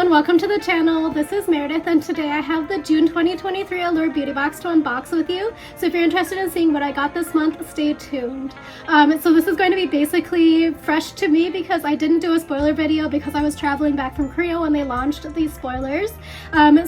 everyone, welcome to the channel. This is Meredith and today I have the June 2023 Allure Beauty Box to unbox with you. So if you're interested in seeing what I got this month, stay tuned. So this is going to be basically fresh to me because I didn't do a spoiler video because I was traveling back from Korea when they launched these spoilers.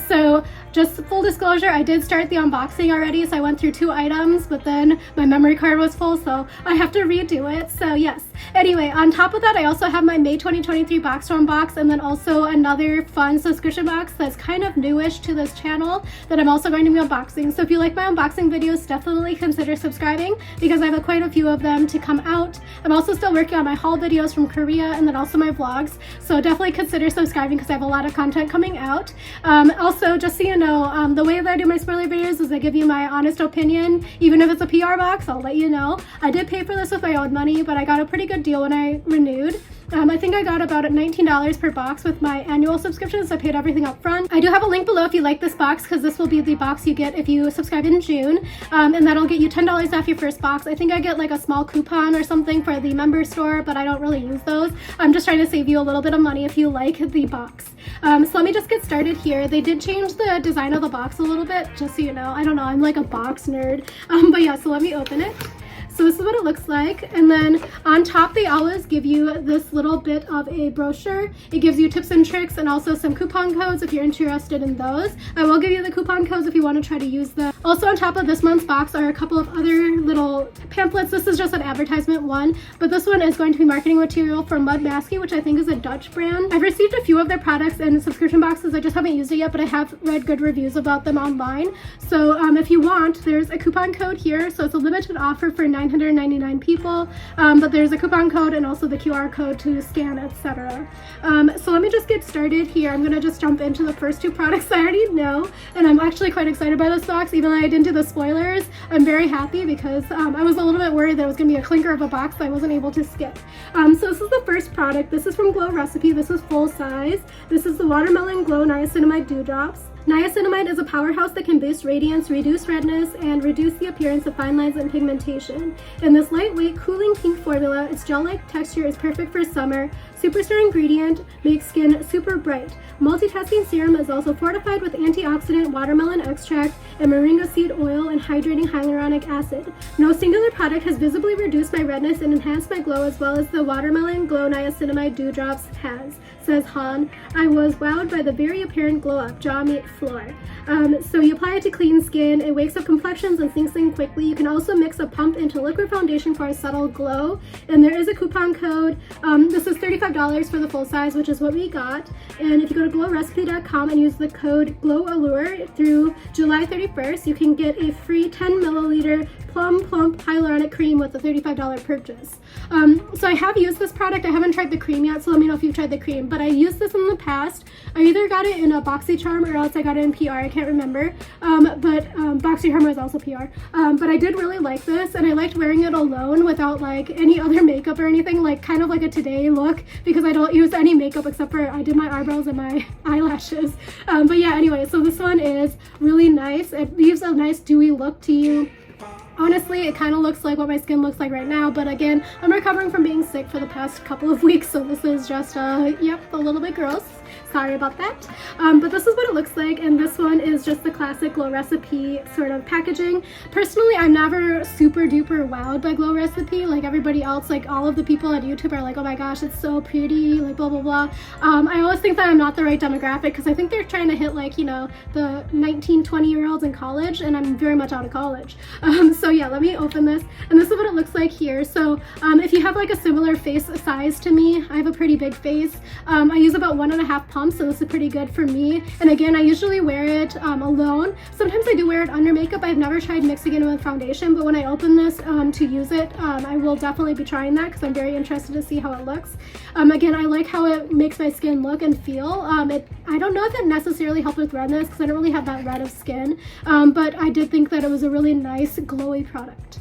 So just full disclosure, I did start the unboxing already, so I went through 2 items, but then my memory card was full, so I have to redo it. So yes. Anyway, on top of that, I also have my May 2023 box to unbox, and then also another fun subscription box that's kind of newish to this channel that I'm also going to be unboxing. So if you like my unboxing videos, definitely consider subscribing because I have quite a few of them to come out. I'm also still working on my haul videos from Korea and then also my vlogs, so definitely consider subscribing because I have a lot of content coming out. Also, just so you know, the way that I do my spoiler videos is I give you my honest opinion. Even if it's a PR box, I'll let you know. I did pay for this with my own money, but I got a pretty good deal when I renewed. I think I got about $19 per box with my annual subscription, so I paid everything up front. I do have a link below if you like this box because this will be the box you get if you subscribe in June, and that'll get you $10 off your first box. I think I get like a small coupon or something for the member store, but I don't really use those. I'm just trying to save you a little bit of money if you like the box. So let me just get started here. They did change the design of the box a little bit, just so you know. I don't know, I'm like a box nerd. But yeah, so let me open it. So this is what it looks like, and then on top they always give you this little bit of a brochure. It gives you tips and tricks and also some coupon codes if you're interested in those. I will give you the coupon codes if you want to try to use them. Also on top of this month's box are a couple of other little pamphlets. This is just an advertisement one, but this one is going to be marketing material for Mud Masky, which I think is a Dutch brand. I've received a few of their products in subscription boxes. I just haven't used it yet, but I have read good reviews about them online. So if you want, there's a coupon code here. So it's a limited offer for 999 people, but there's a coupon code and also the QR code to scan, etc. So let me just get started here. I'm gonna just jump into the first 2 products I already know, and I'm actually quite excited by this box. Even though I didn't do the spoilers, I'm very happy because I was a little bit worried that it was gonna be a clinker of a box that I wasn't able to skip. So this is the first product. This is from Glow Recipe. This is full size. This is the Watermelon Glow Niacinamide Dewdrops. Niacinamide is a powerhouse that can boost radiance, reduce redness, and reduce the appearance of fine lines and pigmentation. In this lightweight, cooling pink formula, its gel-like texture is perfect for summer. Superstar ingredient makes skin super bright. Multitasking serum is also fortified with antioxidant watermelon extract and moringa seed oil and hydrating hyaluronic acid. No singular product has visibly reduced my redness and enhanced my glow as well as the Watermelon Glow Niacinamide Dewdrops has, says Han. I was wowed by the very apparent glow up, jaw meet floor. So you apply it to clean skin, it wakes up complexions and sinks in quickly. You can also mix a pump into liquid foundation for a subtle glow, and there is a coupon code. This is $35 for the full size, which is what we got, and if you go to glowrecipe.com and use the code GLOWALLURE through July 31st, you can get a free 10 milliliter plum plump hyaluronic cream with a $35 purchase. So I have used this product. I haven't tried the cream yet, so let me know if you've tried the cream, but I used this in the past. I either got it in a BoxyCharm or else I got it in PR, I can't remember, but BoxyCharm was also PR, but I did really like this, and I liked wearing it alone without like any other makeup or anything, like kind of like a today look, because I don't use any makeup except for I did my eyebrows and my eyelashes. But yeah, anyway, so this one is really nice. It leaves a nice dewy look to you. Honestly, it kind of looks like what my skin looks like right now, but again, I'm recovering from being sick for the past couple of weeks, so this is just, yep, a little bit gross. Sorry about that. But this is what it looks like, and this one is just the classic Glow Recipe sort of packaging. Personally, I'm never super duper wowed by Glow Recipe like everybody else. Like all of the people on YouTube are like, oh my gosh, it's so pretty, like blah blah blah. I always think that I'm not the right demographic because I think they're trying to hit like, you know, the 19-20-year-olds in college, and I'm very much out of college. So yeah, let me open this, and this is what it looks like here. So if you have like a similar face size to me, I have a pretty big face. I use about 1.5 pumps, so this is pretty good for me. And again, I usually wear it alone. Sometimes I do wear it under makeup. I've never tried mixing it with foundation, but when I open this to use it, I will definitely be trying that because I'm very interested to see how it looks. Again, I like how it makes my skin look and feel. I don't know if it necessarily helped with redness because I don't really have that red of skin, but I did think that it was a really nice glowy product.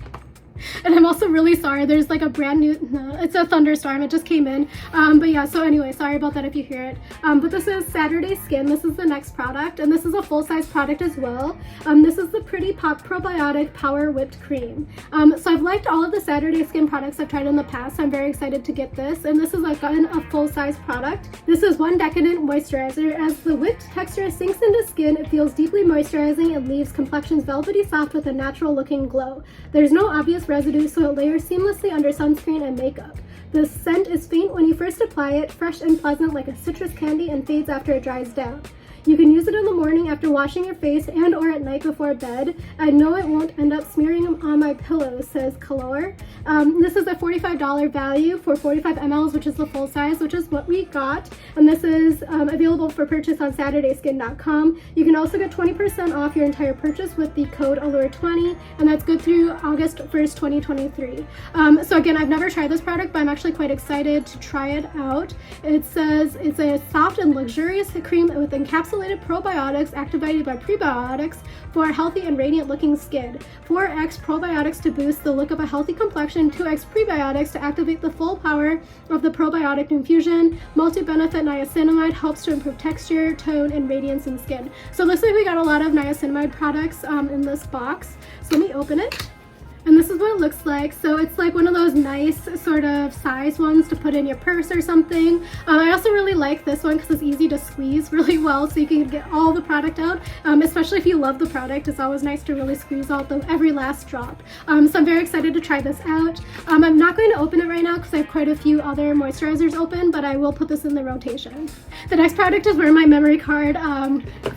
And I'm also really sorry, there's like a brand new, no, it's a thunderstorm, it just came in. But yeah, so anyway, sorry about that if you hear it. But this is Saturday Skin. This is the next product, and this is a full-size product as well. This is the Pretty Pop Probiotic Power Whipped Cream. So I've liked all of the Saturday Skin products I've tried in the past, so I'm very excited to get this. And this is like a full-size product. This is one decadent moisturizer. As the whipped texture sinks into skin, it feels deeply moisturizing and leaves complexions velvety soft with a natural looking glow. There's no obvious residue, so it layers seamlessly under sunscreen and makeup. The scent is faint when you first apply it, fresh and pleasant like a citrus candy, and fades after it dries down. You can use it in the morning after washing your face and or at night before bed. I know it won't end up smearing on my pillows, says Allure. This is a $45 value for 45 mls, which is the full size, which is what we got. And this is available for purchase on SaturdaySkin.com. You can also get 20% off your entire purchase with the code Allure20, and that's good through August 1st, 2023. So again, I've never tried this product, but I'm actually quite excited to try it out. It says it's a soft and luxurious cream with encapsulated probiotics activated by prebiotics for a healthy and radiant looking skin. 4x probiotics to boost the look of a healthy complexion, 2x prebiotics to activate the full power of the probiotic infusion. Multi-benefit niacinamide helps to improve texture, tone, and radiance in skin. So looks like we got a lot of niacinamide products in this box. So let me open it. And this is what it looks like. So it's like one of those nice sort of size ones to put in your purse or something. I also really like this one because it's easy to squeeze really well, so you can get all the product out, especially if you love the product. It's always nice to really squeeze out every last drop. So I'm very excited to try this out. I'm not going to open it right now because I have quite a few other moisturizers open, but I will put this in the rotation. The next product is where my memory card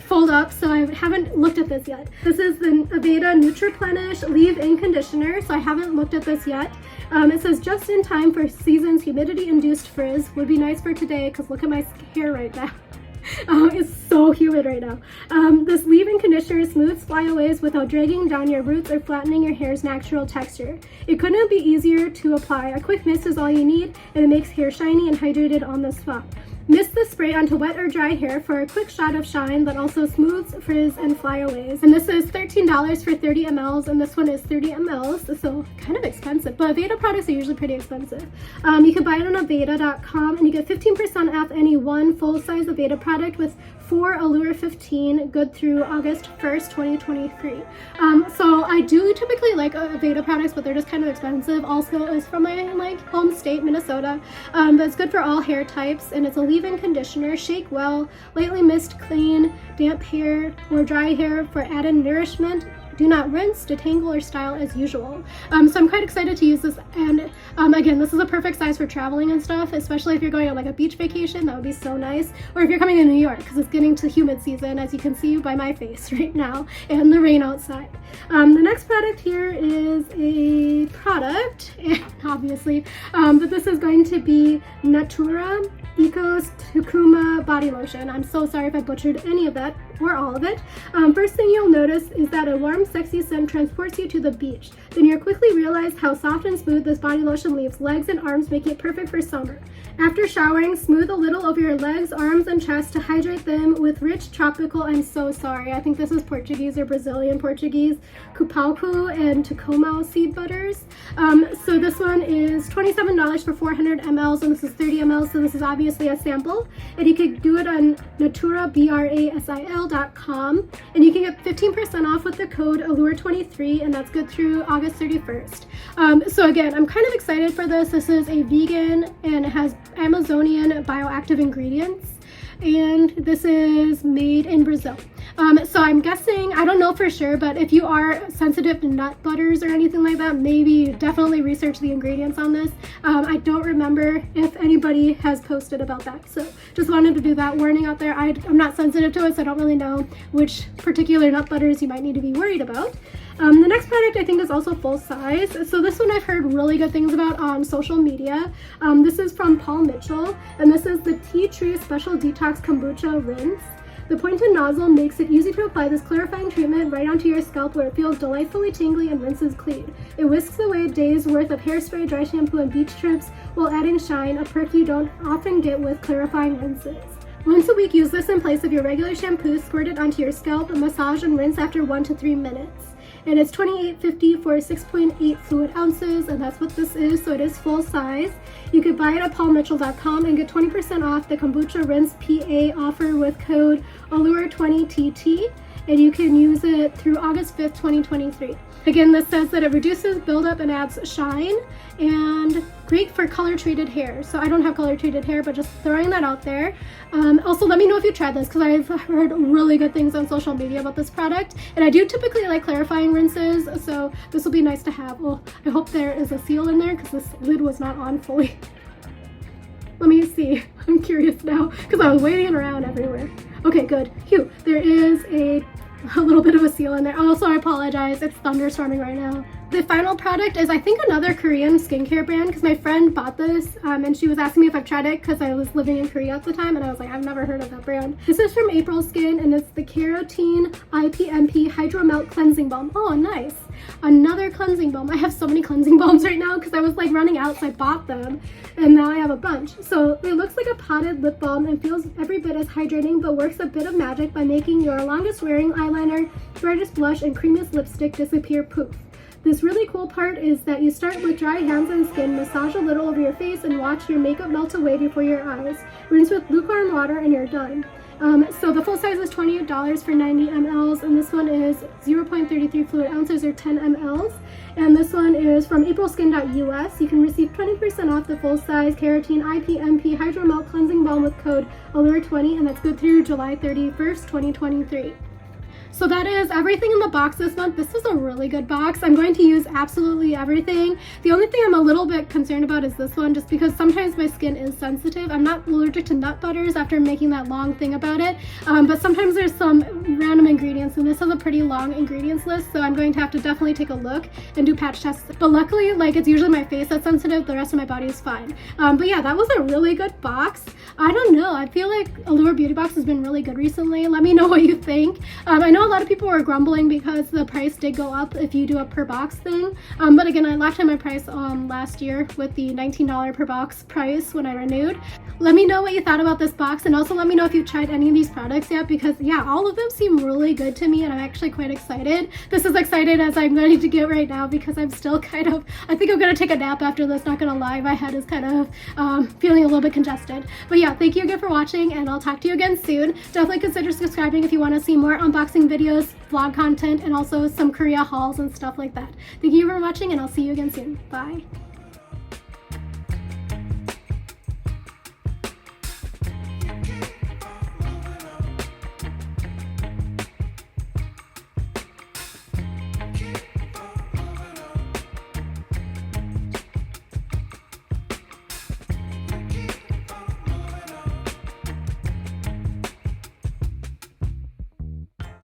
fold up, so I haven't looked at this yet. This is the Aveda Nutriplenish Leave-In Conditioner. So I haven't looked at this yet. It says just in time for season's humidity-induced frizz. Would be nice for today because look at my hair right now. It's so humid right now. This leave-in conditioner smooths flyaways without dragging down your roots or flattening your hair's natural texture. It couldn't be easier to apply. A quick mist is all you need, and it makes hair shiny and hydrated on the spot. Mist the spray onto wet or dry hair for a quick shot of shine that also smooths, frizz, and flyaways. And this is $13 for 30 mls, and this one is 30 mls, so kind of expensive. But Aveda products are usually pretty expensive. You can buy it on Aveda.com, and you get 15% off any one full-size Aveda product with 4 Allure 15, good through August 1st, 2023. So I do typically like Aveda products, but they're just kind of expensive. Also, it's from my home state, Minnesota. But it's good for all hair types, and it's a leave-in conditioner. Shake well, lightly mist clean, damp hair or dry hair for added nourishment. Do not rinse, detangle, or style as usual. So I'm quite excited to use this, and again, this is a perfect size for traveling and stuff, especially if you're going on like a beach vacation. That would be so nice. Or if you're coming to New York, because it's getting to humid season, as you can see by my face right now, and the rain outside. The next product here is a product, obviously, but this is going to be Natura Ecos Tukuma Body Lotion. I'm so sorry if I butchered any of that or all of it. First thing you'll notice is that a warm, sexy scent transports you to the beach. Then you'll quickly realize how soft and smooth this body lotion leaves legs and arms, making it perfect for summer. After showering, smooth a little over your legs, arms, and chest to hydrate them with rich tropical, I'm so sorry, I think this is Portuguese or Brazilian Portuguese, Cupauco and Tucumao seed butters. So this one is $27 for 400 mls, and this is 30 mls, so this is obviously a sample. And you can do it on naturabrasil.com, and you can get 15% off with the code Allure23, and that's good through August 31st. So again, I'm kind of excited for this. This is a vegan, and it has Amazonian bioactive ingredients, and this is made in Brazil. So I'm guessing, I don't know for sure, but if you are sensitive to nut butters or anything like that, maybe definitely research the ingredients on this. I don't remember if anybody has posted about that, so just wanted to do that warning out there. I'm not sensitive to it, so I don't really know which particular nut butters you might need to be worried about. The next product I think is also full size. So this one I've heard really good things about on social media. This is from Paul Mitchell, and this is the Tea Tree Special Detox Kombucha Rinse. The pointed nozzle makes it easy to apply this clarifying treatment right onto your scalp where it feels delightfully tingly and rinses clean. It whisks away days worth of hairspray, dry shampoo, and beach trips while adding shine, a perk you don't often get with clarifying rinses. Once a week, use this in place of your regular shampoo, squirt it onto your scalp, massage and rinse after 1 to 3 minutes. And it's $28.50 for 6.8 fluid ounces, and that's what this is, so it is full size. You could buy it at paulmitchell.com and get 20% off the Kombucha Rinse PA offer with code Allure20TT, and you can use it through August 5th, 2023. Again, this says that it reduces buildup and adds shine, and great for color treated hair. So I don't have color treated hair, but just throwing that out there. Also, let me know if you tried this, because I've heard really good things on social media about this product, and I do typically like clarifying rinses, so this will be nice to have. Well, I hope there is a seal in there, because this lid was not on fully. Let me see. I'm curious now, because I was waiting around everywhere. Okay, good. Phew. There is a little bit of a seal in there. Also, I apologize. It's thunderstorming right now. The final product is, I think, another Korean skincare brand, because my friend bought this and she was asking me if I've tried it because I was living in Korea at the time, and I was like, I've never heard of that brand. This is from April Skin, and it's the Keratin IPMP Hydro Melt Cleansing Balm. Oh, nice. Another cleansing balm. I have so many cleansing balms right now because I was like running out, so I bought them, and now I have a bunch. So it looks like a potted lip balm and feels every bit as hydrating, but works a bit of magic by making your longest wearing eyeliner, brightest blush, and creamiest lipstick disappear poof. This really cool part is that you start with dry hands and skin, massage a little over your face, and watch your makeup melt away before your eyes. Rinse with lukewarm water and you're done. So the full size is $28 for 90 mLs, and this one is 0.33 fluid ounces or 10 mLs. And this one is from aprilskin.us. You can receive 20% off the full size Keratin IPMP Hydro Melt Cleansing Balm with code Allure20, and that's good through July 31st, 2023. So that is everything in the box this month. This is a really good box. I'm going to use absolutely everything. The only thing I'm a little bit concerned about is this one, just because sometimes my skin is sensitive. I'm not allergic to nut butters after making that long thing about it, but sometimes there's some random ingredients, and this has a pretty long ingredients list, so I'm going to have to definitely take a look and do patch tests. But luckily, like, it's usually my face that's sensitive. The rest of my body is fine. But yeah, that was a really good box. I don't know. I feel like Allure Beauty Box has been really good recently. Let me know what you think. I know a lot of people were grumbling because the price did go up if you do a per box thing, but again, I laughed at my price last year with the $19 per box price when I renewed. Let me know what you thought about this box, and also let me know if you've tried any of these products yet, because yeah, all of them seem really good to me, and I'm actually quite excited. This is excited as I'm going to get right now, because I'm still kind of, I think I'm going to take a nap after this, not going to lie. My head is kind of feeling a little bit congested. But yeah, thank you again for watching, and I'll talk to you again soon. Definitely consider subscribing if you want to see more unboxing videos, vlog content, and also some Korea hauls and stuff like that. Thank you for watching, and I'll see you again soon. Bye.